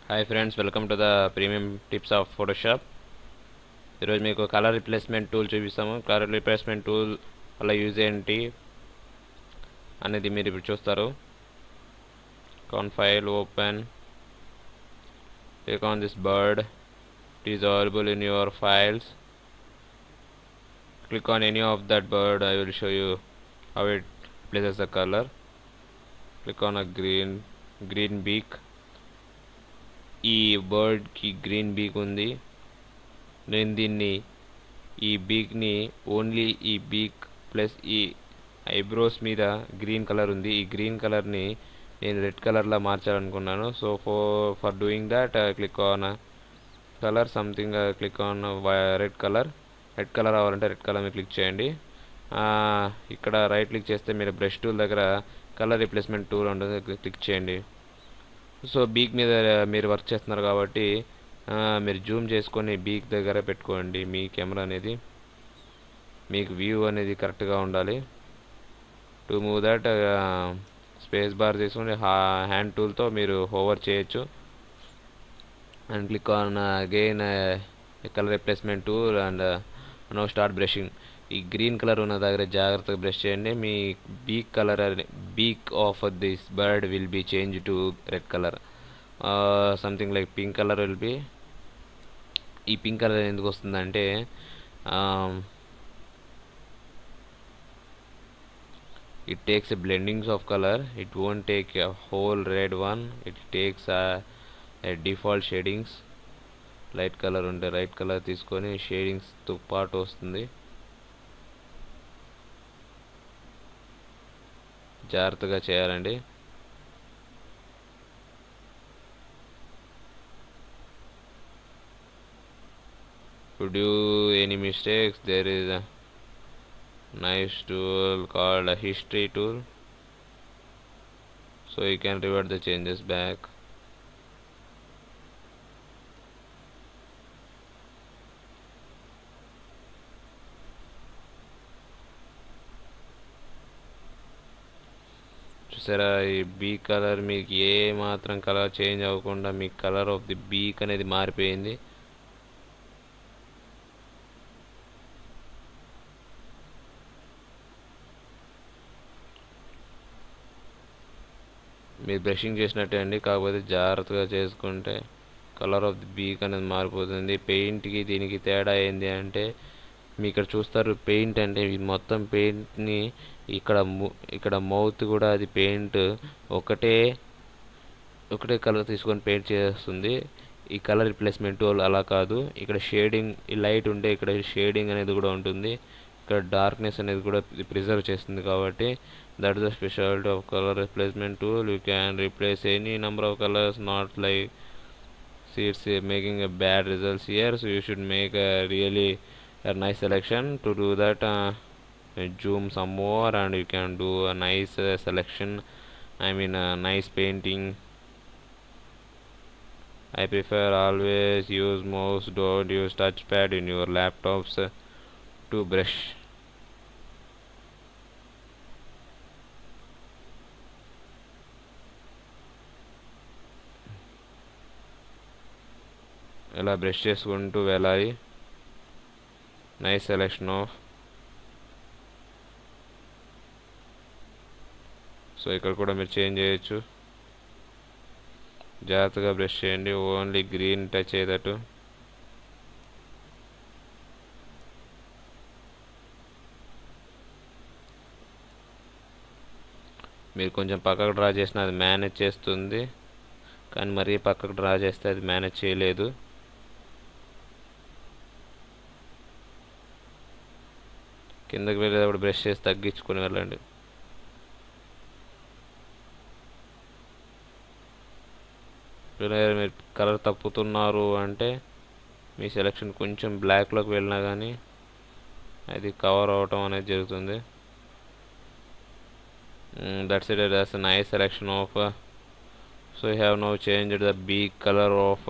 Hi friends, welcome to the premium tips of Photoshop. ఈరోజు మీకు colour replacement tool చూపిస్తాము. Colour replacement tool వల్ల use ఏంటి అనేది మీరు ఇప్పుడు చూస్తారు. కాన్ file, open, click on this bird. It is available in your files. Click on any of that bird. I will show you how it places the color. Click on a green beak. ఈ bird కి green beak ఉంది. నేను దీన్ని ఈ beak ని only ఈ beak plus ఈ eyebrows మీద గ్రీన్ కలర్ ఉంది. ఈ గ్రీన్ కలర్ ని నేను రెడ్ కలర్ లా మార్చాలనుకున్నాను. So for doing that click on colour something, click on red colour. Red colour అవ్వాలంటే రెడ్ కలర్ మీద క్లిక్ చేయండి. ఇక్కడ రైట్ క్లిక్ చేస్తే మీరు బ్రష్ టూల్ దగ్గర కలర్ రిప్లేస్మెంట్ టూల్ ఉంటుంది, క్లిక్ చేయండి. సో బీక్ మీద మీరు వర్క్ చేస్తున్నారు కాబట్టి మీరు జూమ్ చేసుకొని బీక్ దగ్గర పెట్టుకోండి. మీ కెమెరా అనేది మీకు వ్యూ అనేది కరెక్ట్గా ఉండాలి. To move that space bar తీసుకొని హ్యాండ్ టూల్తో మీరు హోవర్ చేయొచ్చు. And click on again colour replacement tool and no start brushing. ఈ గ్రీన్ కలర్ ఉన్న దగ్గర జాగ్రత్తగా బ్రష్ చేయండి. మీ beak of this bird will be change to red colour, something like pink colour will be. ఈ pink colour ఎందుకు వస్తుందంటే it takes a blendings of color. It won't take a whole red one. It takes a default shadings. Light colour ఉంటే right colour తీసుకొని షేడింగ్స్తో పాటు వస్తుంది. జాగ్రత్తగా చేయాలండి. to do any mistakes, there is a nice tool called a history tool, so you can revert the changes back. చూసారా, ఈ బీక్ colour మీకు ఏ మాత్రం కలర్ చేంజ్ అవ్వకుండా మీ కలర్ ఆఫ్ ది బీక్ అనేది మారిపోయింది. మీరు బ్రషింగ్ చేసినట్టే అండి, కాకపోతే జాగ్రత్తగా చేసుకుంటే కలర్ ఆఫ్ ది బీక్ అనేది మారిపోతుంది. పెయింట్కి దీనికి తేడా ఏంది అంటే, మీ ఇక్కడ చూస్తారు పెయింట్ అంటే ఇది మొత్తం పెయింట్ని ఇక్కడ మౌత్ కూడా అది పెయింట్ ఒకటే కలర్ తీసుకొని పెయింట్ చేస్తుంది. ఈ కలర్ రిప్లేస్మెంట్ టూల్ అలా కాదు. ఇక్కడ షేడింగ్, ఈ లైట్ ఉంటే ఇక్కడ షేడింగ్ అనేది కూడా ఉంటుంది. ఇక్కడ డార్క్నెస్ అనేది కూడా ప్రిజర్వ్ చేస్తుంది. కాబట్టి that is the speciality of colour replacement tool. You can replace any number of colours, not like it's making a bad results here. So you should make a really a nice selection. To do that, zoom some more and you can do a nice selection. I mean a nice painting. I prefer always use mouse, don't use touchpad in your laptops to brush. ఇలా brush చేసుకుంటూ వెళ్ళాలి. Nice selection of. So ఇక్కడ కూడా మీరు change చేయొచ్చు. జాగ్రత్తగా brush చేయండి, only green touch అయ్యేటట్టు. మీరు కొంచెం పక్కకు డ్రా చేసిన అది మేనేజ్ చేస్తుంది, కానీ మరీ పక్కకు డ్రా చేస్తే అది మేనేజ్ చేయలేదు. కిందకి వెళ్ళేటప్పుడు బ్రష్ చేసి తగ్గించుకొని వెళ్ళండి. మీరు కలర్ తప్పుతున్నారు అంటే మీ సెలెక్షన్ కొంచెం బ్లాక్లోకి వెళ్ళినా కానీ అది కవర్ అవటం అనేది జరుగుతుంది. That's it. That's a nice selection of so you have now changed the beak color of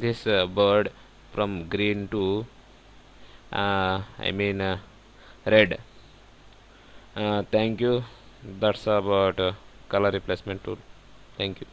this bird from green to red. Thank you. That's about color replacement tool. Thank you.